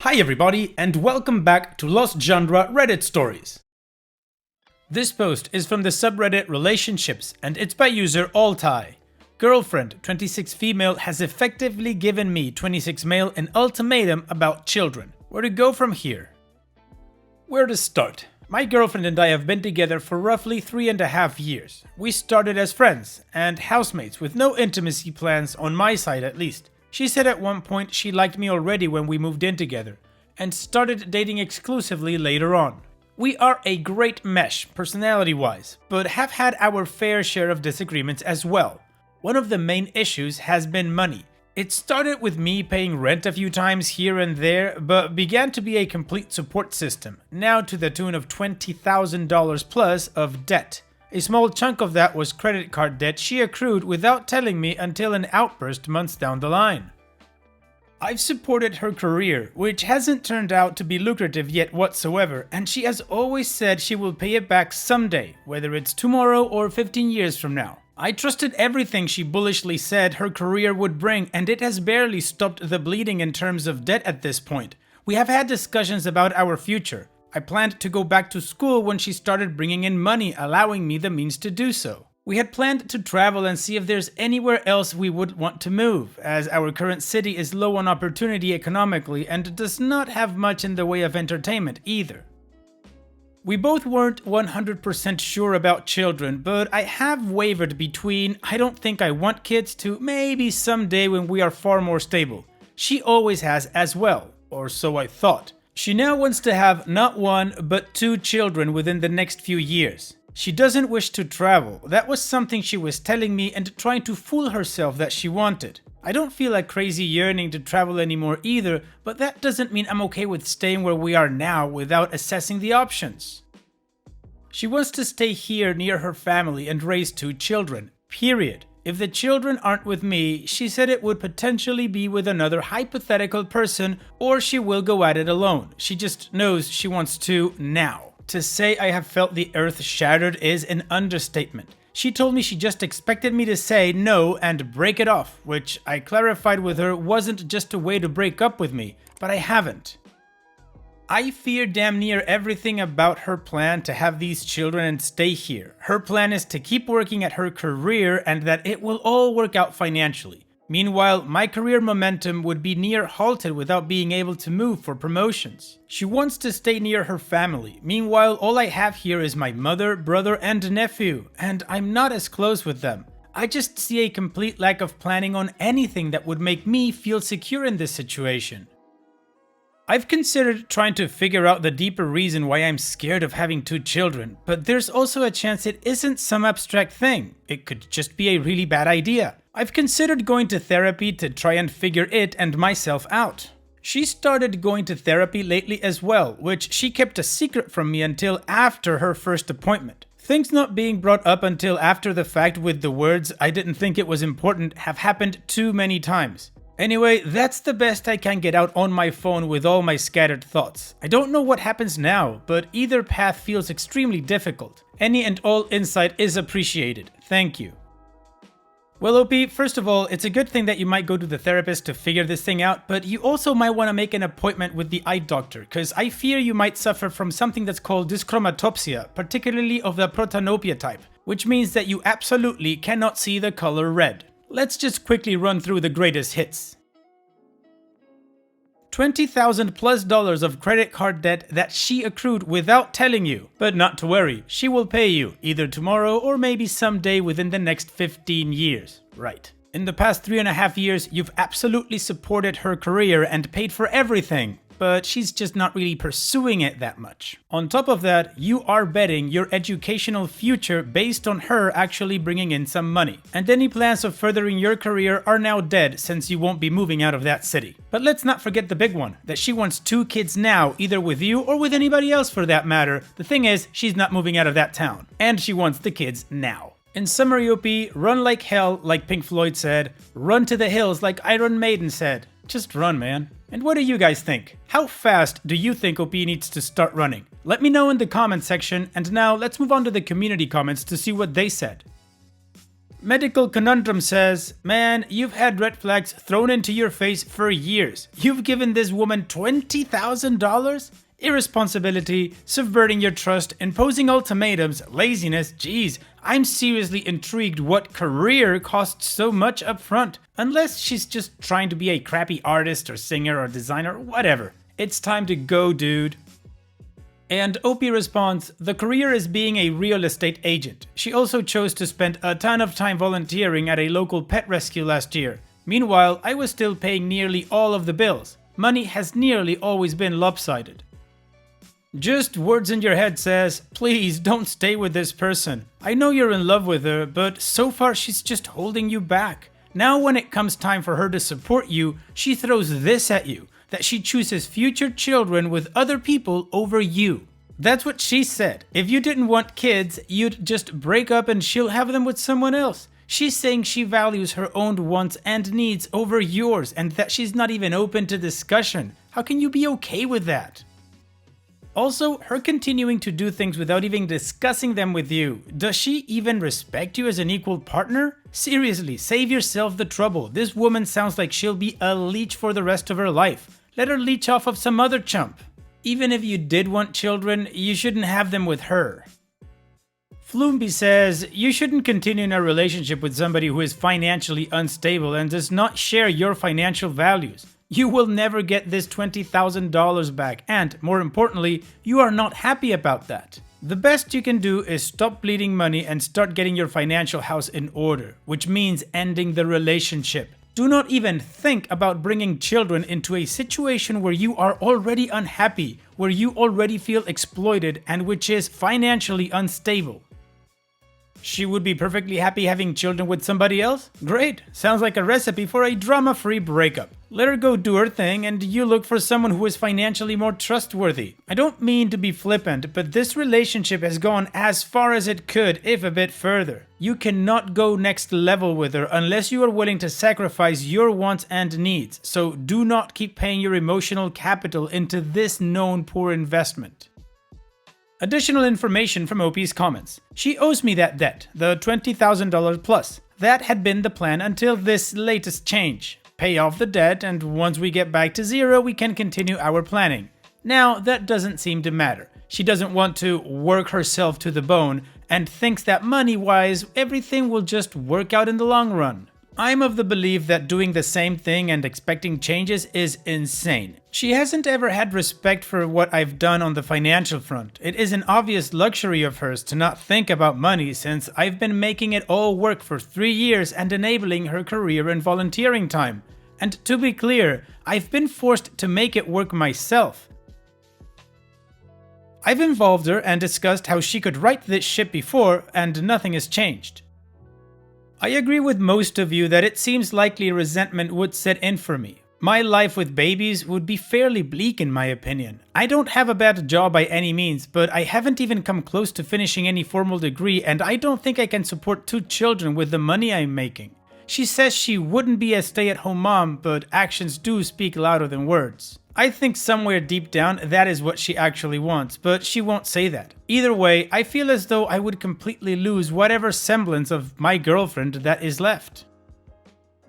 Hi everybody, and welcome back to Lost Genre Reddit Stories. This post is from the subreddit Relationships, and it's by user Altai. Girlfriend, 26 female, has effectively given me, 26 male, an ultimatum about children. Where to go from here? Where to start? My girlfriend and I have been together for roughly 3.5 years. We started as friends and housemates with no intimacy plans on my side at least. She said at one point she liked me already when we moved in together, and started dating exclusively later on. We are a great mesh personality-wise, but have had our fair share of disagreements as well. One of the main issues has been money. It started with me paying rent a few times here and there, but began to be a complete support system, now to the tune of $20,000 plus of debt. A small chunk of that was credit card debt she accrued without telling me until an outburst months down the line. I've supported her career, which hasn't turned out to be lucrative yet whatsoever, and she has always said she will pay it back someday, whether it's tomorrow or 15 years from now. I trusted everything she bullishly said her career would bring, and it has barely stopped the bleeding in terms of debt at this point. We have had discussions about our future. I planned to go back to school when she started bringing in money, allowing me the means to do so. We had planned to travel and see if there's anywhere else we would want to move, as our current city is low on opportunity economically and does not have much in the way of entertainment either. We both weren't 100% sure about children, but I have wavered between I don't think I want kids to maybe someday when we are far more stable. She always has as well, or so I thought. She now wants to have not one, but 2 children within the next few years. She doesn't wish to travel. That was something she was telling me and trying to fool herself that she wanted. I don't feel a crazy yearning to travel anymore either, but that doesn't mean I'm okay with staying where we are now without assessing the options. She wants to stay here near her family and raise 2 children, period. If the children aren't with me, she said it would potentially be with another hypothetical person, or she will go at it alone. She just knows she wants to now. To say I have felt the earth shattered is an understatement. She told me she just expected me to say no and break it off, which I clarified with her wasn't just a way to break up with me, but I haven't. I fear damn near everything about her plan to have these children and stay here. Her plan is to keep working at her career and that it will all work out financially. Meanwhile, my career momentum would be near halted without being able to move for promotions. She wants to stay near her family. Meanwhile, all I have here is my mother, brother, and nephew, and I'm not as close with them. I just see a complete lack of planning on anything that would make me feel secure in this situation. I've considered trying to figure out the deeper reason why I'm scared of having 2 children, but there's also a chance it isn't some abstract thing. It could just be a really bad idea. I've considered going to therapy to try and figure it and myself out. She started going to therapy lately as well, which she kept a secret from me until after her first appointment. Things not being brought up until after the fact with the words "I didn't think it was important" have happened too many times. Anyway, that's the best I can get out on my phone with all my scattered thoughts. I don't know what happens now, but either path feels extremely difficult. Any and all insight is appreciated. Thank you. Well, OP, first of all, it's a good thing that you might go to the therapist to figure this thing out, but you also might want to make an appointment with the eye doctor, because I fear you might suffer from something that's called dyschromatopsia, particularly of the protanopia type, which means that you absolutely cannot see the color red. Let's just quickly run through the greatest hits. $20,000 plus of credit card debt that she accrued without telling you. But not to worry, she will pay you, either tomorrow or maybe someday within the next 15 years. Right. In the past 3.5 years, you've absolutely supported her career and paid for everything, but she's just not really pursuing it that much. On top of that, you are betting your educational future based on her actually bringing in some money. And any plans of furthering your career are now dead since you won't be moving out of that city. But let's not forget the big one, that she wants 2 kids now, either with you or with anybody else for that matter. The thing is, she's not moving out of that town. And she wants the kids now. In summary, OP, run like hell, like Pink Floyd said. Run to the hills, like Iron Maiden said. Just run, man. And what do you guys think? How fast do you think OP needs to start running? Let me know in the comment section, and now let's move on to the community comments to see what they said. Medical Conundrum says, man, you've had red flags thrown into your face for years. You've given this woman $20,000? Irresponsibility, subverting your trust, imposing ultimatums, laziness, geez, I'm seriously intrigued what career costs so much up front. Unless she's just trying to be a crappy artist or singer or designer, whatever. It's time to go, dude. And Opie responds, the career is being a real estate agent. She also chose to spend a ton of time volunteering at a local pet rescue last year. Meanwhile, I was still paying nearly all of the bills. Money has nearly always been lopsided. Just Words in Your Head says, please don't stay with this person. I know you're in love with her, but so far she's just holding you back. Now when it comes time for her to support you, she throws this at you, that she chooses future children with other people over you. That's what she said. If you didn't want kids, you'd just break up and she'll have them with someone else. She's saying she values her own wants and needs over yours and that she's not even open to discussion. How can you be okay with that? Also, her continuing to do things without even discussing them with you. Does she even respect you as an equal partner? Seriously, save yourself the trouble. This woman sounds like she'll be a leech for the rest of her life. Let her leech off of some other chump. Even if you did want children, you shouldn't have them with her. Floomby says, you shouldn't continue in a relationship with somebody who is financially unstable and does not share your financial values. You will never get this $20,000 back and, more importantly, you are not happy about that. The best you can do is stop bleeding money and start getting your financial house in order, which means ending the relationship. Do not even think about bringing children into a situation where you are already unhappy, where you already feel exploited, and which is financially unstable. She would be perfectly happy having children with somebody else? Great, sounds like a recipe for a drama-free breakup. Let her go do her thing and you look for someone who is financially more trustworthy. I don't mean to be flippant, but this relationship has gone as far as it could, if a bit further. You cannot go next level with her unless you are willing to sacrifice your wants and needs, so do not keep paying your emotional capital into this known poor investment. Additional information from Opie's comments. She owes me that debt, the $20,000 plus. That had been the plan until this latest change. Pay off the debt, and once we get back to zero, we can continue our planning. Now, that doesn't seem to matter. She doesn't want to work herself to the bone and thinks that money-wise, everything will just work out in the long run. I'm of the belief that doing the same thing and expecting changes is insane. She hasn't ever had respect for what I've done on the financial front. It is an obvious luxury of hers to not think about money since I've been making it all work for 3 years and enabling her career and volunteering time. And to be clear, I've been forced to make it work myself. I've involved her and discussed how she could right this ship before and nothing has changed. I agree with most of you that it seems likely resentment would set in for me. My life with babies would be fairly bleak in my opinion. I don't have a bad job by any means, but I haven't even come close to finishing any formal degree and I don't think I can support 2 children with the money I'm making. She says she wouldn't be a stay-at-home mom, but actions do speak louder than words. I think somewhere deep down that is what she actually wants, but she won't say that. Either way, I feel as though I would completely lose whatever semblance of my girlfriend that is left.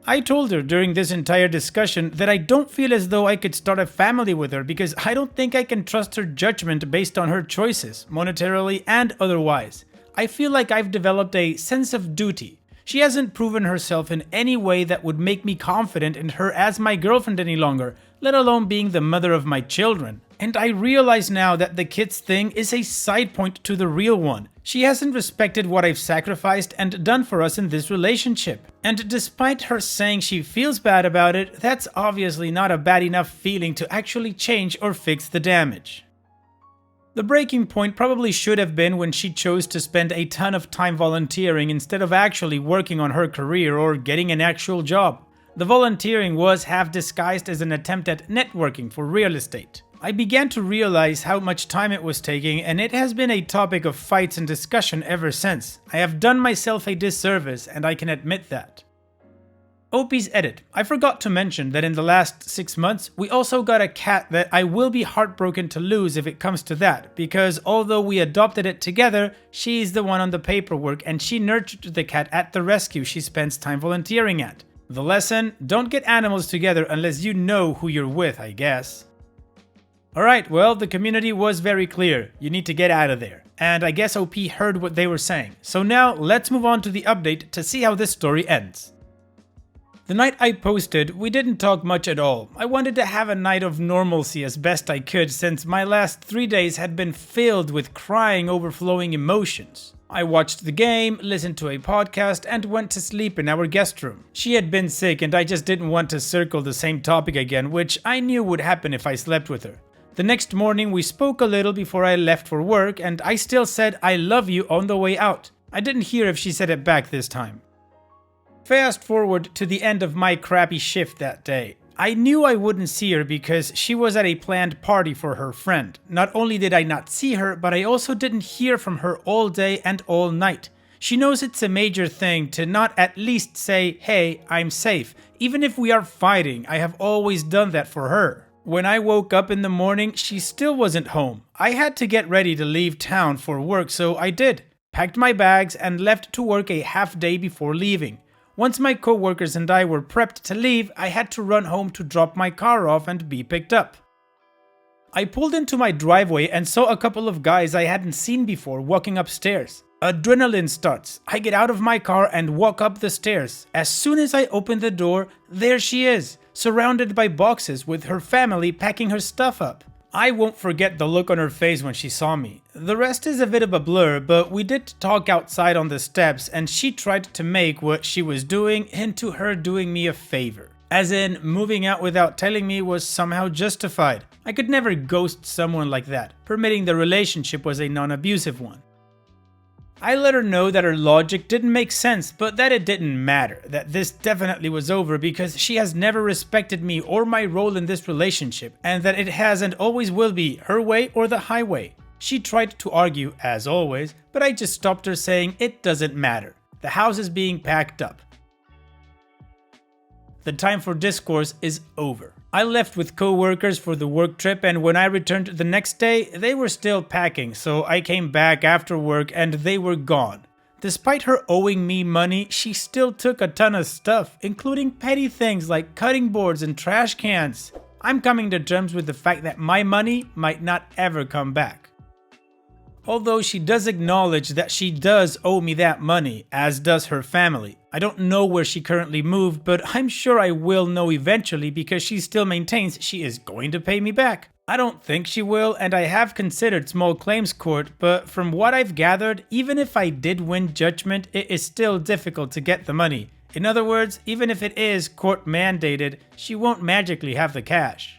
I told her during this entire discussion that I don't feel as though I could start a family with her because I don't think I can trust her judgment based on her choices, monetarily and otherwise. I feel like I've developed a sense of duty. She hasn't proven herself in any way that would make me confident in her as my girlfriend any longer, let alone being the mother of my children. And I realize now that the kids thing is a side point to the real one. She hasn't respected what I've sacrificed and done for us in this relationship. And despite her saying she feels bad about it, that's obviously not a bad enough feeling to actually change or fix the damage. The breaking point probably should have been when she chose to spend a ton of time volunteering instead of actually working on her career or getting an actual job. The volunteering was half disguised as an attempt at networking for real estate. I began to realize how much time it was taking, and it has been a topic of fights and discussion ever since. I have done myself a disservice, and I can admit that. OP's edit. I forgot to mention that in the last 6 months, we also got a cat that I will be heartbroken to lose if it comes to that, because although we adopted it together, she's the one on the paperwork and she nurtured the cat at the rescue she spends time volunteering at. The lesson: don't get animals together unless you know who you're with, I guess. Alright, well, the community was very clear. You need to get out of there. And I guess OP heard what they were saying. So now, let's move on to the update to see how this story ends. The night I posted, we didn't talk much at all. I wanted to have a night of normalcy as best I could since my last 3 days had been filled with crying, overflowing emotions. I watched the game, listened to a podcast, and went to sleep in our guest room. She had been sick and I just didn't want to circle the same topic again, which I knew would happen if I slept with her. The next morning we spoke a little before I left for work and I still said I love you on the way out. I didn't hear if she said it back this time. Fast forward to the end of my crappy shift that day. I knew I wouldn't see her because she was at a planned party for her friend. Not only did I not see her, but I also didn't hear from her all day and all night. She knows it's a major thing to not at least say, "Hey, I'm safe." Even if we are fighting, I have always done that for her. When I woke up in the morning, she still wasn't home. I had to get ready to leave town for work, so I did. Packed my bags and left to work a half day before leaving. Once my co-workers and I were prepped to leave, I had to run home to drop my car off and be picked up. I pulled into my driveway and saw a couple of guys I hadn't seen before walking upstairs. Adrenaline starts. I get out of my car and walk up the stairs. As soon as I open the door, there she is, surrounded by boxes with her family packing her stuff up. I won't forget the look on her face when she saw me. The rest is a bit of a blur, but we did talk outside on the steps and she tried to make what she was doing into her doing me a favor. As in, moving out without telling me was somehow justified. I could never ghost someone like that, permitting the relationship was a non-abusive one. I let her know that her logic didn't make sense, but that it didn't matter, that this definitely was over because she has never respected me or my role in this relationship, and that it has and always will be her way or the highway. She tried to argue, as always, but I just stopped her saying it doesn't matter. The house is being packed up. The time for discourse is over. I left with co-workers for the work trip and when I returned the next day, they were still packing, so I came back after work and they were gone. Despite her owing me money, she still took a ton of stuff, including petty things like cutting boards and trash cans. I'm coming to terms with the fact that my money might not ever come back. Although she does acknowledge that she does owe me that money, as does her family. I don't know where she currently moved, but I'm sure I will know eventually because she still maintains she is going to pay me back. I don't think she will, and I have considered small claims court, but from what I've gathered, even if I did win judgment, it is still difficult to get the money. In other words, even if it is court mandated, she won't magically have the cash.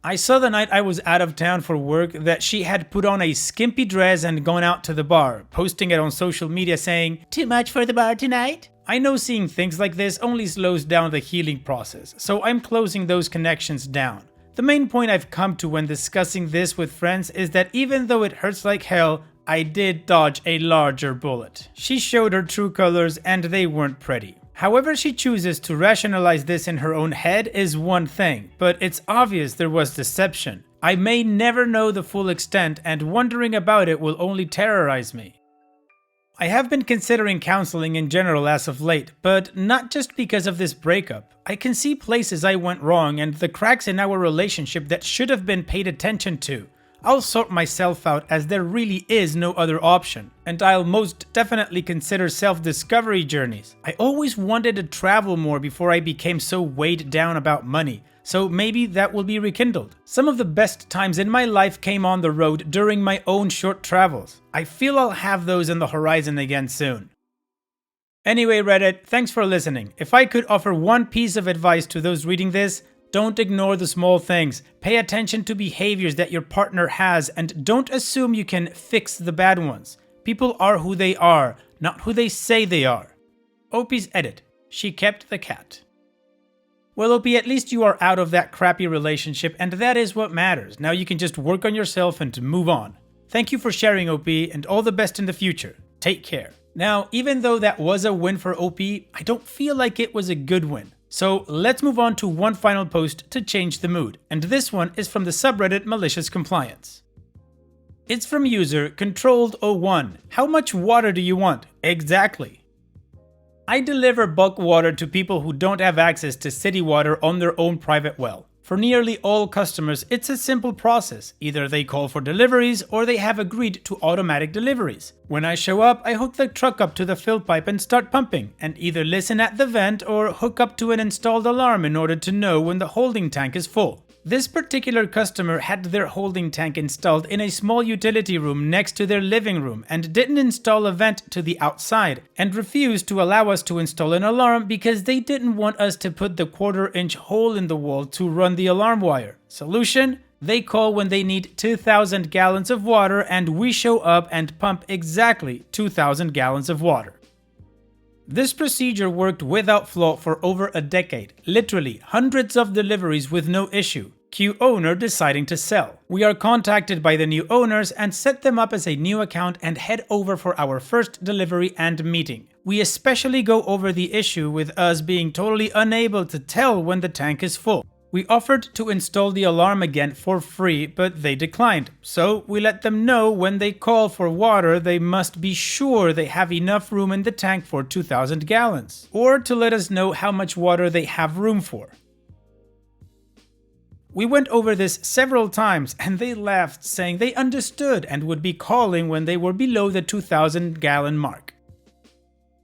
I saw the night I was out of town for work that she had put on a skimpy dress and gone out to the bar, posting it on social media saying, "Too much for the bar tonight?" I know seeing things like this only slows down the healing process, so I'm closing those connections down. The main point I've come to when discussing this with friends is that even though it hurts like hell, I did dodge a larger bullet. She showed her true colors and they weren't pretty. However she chooses to rationalize this in her own head is one thing, but it's obvious there was deception. I may never know the full extent and wondering about it will only terrorize me. I have been considering counseling in general as of late, but not just because of this breakup. I can see places I went wrong and the cracks in our relationship that should have been paid attention to. I'll sort myself out as there really is no other option, and I'll most definitely consider self-discovery journeys. I always wanted to travel more before I became so weighed down about money, so maybe that will be rekindled. Some of the best times in my life came on the road during my own short travels. I feel I'll have those on the horizon again soon. Anyway, Reddit, thanks for listening. If I could offer one piece of advice to those reading this, don't ignore the small things. Pay attention to behaviors that your partner has and don't assume you can fix the bad ones. People are who they are, not who they say they are. OP's edit. She kept the cat. Well, OP, at least you are out of that crappy relationship and that is what matters. Now you can just work on yourself and move on. Thank you for sharing, OP, and all the best in the future. Take care. Now, even though that was a win for OP, I don't feel like it was a good win. So let's move on to one final post to change the mood, and this one is from the subreddit Malicious Compliance. It's from user Controlled01. How much water do you want? Exactly. I deliver bulk water to people who don't have access to city water on their own private well. For nearly all customers, it's a simple process. Either they call for deliveries or they have agreed to automatic deliveries. When I show up, I hook the truck up to the fill pipe and start pumping, and either listen at the vent or hook up to an installed alarm in order to know when the holding tank is full. This particular customer had their holding tank installed in a small utility room next to their living room and didn't install a vent to the outside, and refused to allow us to install an alarm because they didn't want us to put the 1/4-inch hole in the wall to run the alarm wire. Solution? They call when they need 2,000 gallons of water, and we show up and pump exactly 2,000 gallons of water. This procedure worked without flaw for over a decade, literally hundreds of deliveries with no issue. Q owner deciding to sell. We are contacted by the new owners and set them up as a new account and head over for our first delivery and meeting. We especially go over the issue with us being totally unable to tell when the tank is full. We offered to install the alarm again for free, but they declined. So we let them know when they call for water, they must be sure they have enough room in the tank for 2,000 gallons, or to let us know how much water they have room for. We went over this several times and they laughed, saying they understood and would be calling when they were below the 2,000 gallon mark.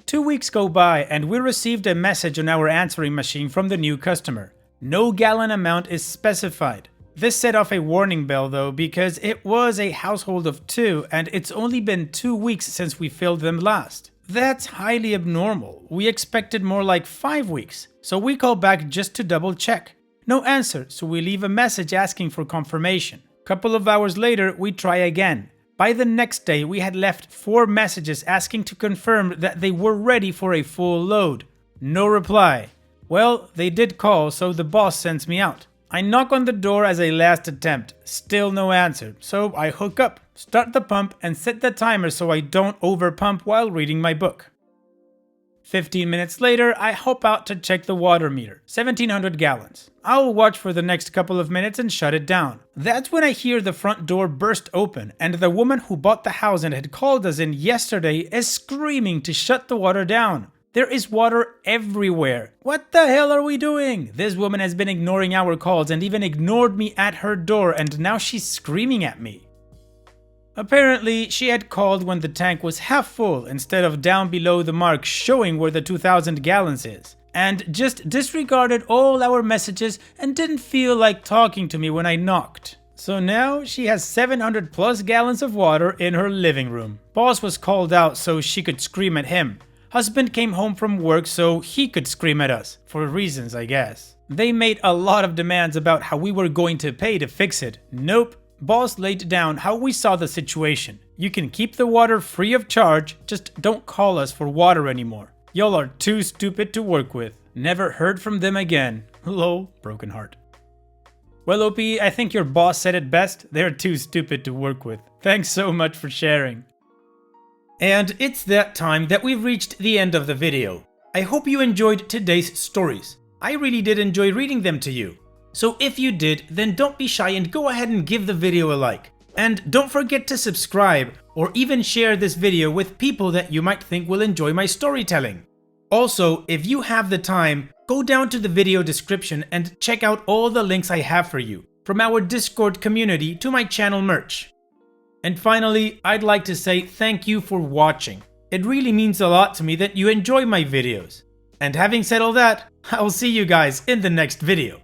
2 weeks go by and we received a message on our answering machine from the new customer. No gallon amount is specified. This set off a warning bell though, because it was a household of 2 and it's only been 2 weeks since we filled them last. That's highly abnormal. We expected more like 5 weeks, so we call back just to double check. No answer, so we leave a message asking for confirmation. Couple of hours later, we try again. By the next day, we had left 4 messages asking to confirm that they were ready for a full load. No reply. Well, they did call, so the boss sends me out. I knock on the door as a last attempt. Still no answer, so I hook up, start the pump, and set the timer so I don't overpump while reading my book. 15 minutes later, I hop out to check the water meter, 1,700 gallons. I'll watch for the next couple of minutes and shut it down. That's when I hear the front door burst open, and the woman who bought the house and had called us in yesterday is screaming to shut the water down. There is water everywhere. What the hell are we doing? This woman has been ignoring our calls and even ignored me at her door, and now she's screaming at me. Apparently, she had called when the tank was half full instead of down below the mark showing where the 2,000 gallons is, and just disregarded all our messages and didn't feel like talking to me when I knocked. So now she has 700 plus gallons of water in her living room. Boss was called out so she could scream at him. Husband came home from work so he could scream at us, for reasons I guess. They made a lot of demands about how we were going to pay to fix it. Nope. Boss laid down how we saw the situation. You can keep the water free of charge, just don't call us for water anymore. Y'all are too stupid to work with. Never heard from them again. Lol, broken heart. Well, OP, I think your boss said it best. They're too stupid to work with. Thanks so much for sharing. And it's that time that we've reached the end of the video. I hope you enjoyed today's stories. I really did enjoy reading them to you. So if you did, then don't be shy and go ahead and give the video a like. And don't forget to subscribe or even share this video with people that you might think will enjoy my storytelling. Also, if you have the time, go down to the video description and check out all the links I have for you, from our Discord community to my channel merch. And finally, I'd like to say thank you for watching. It really means a lot to me that you enjoy my videos. And having said all that, I'll see you guys in the next video.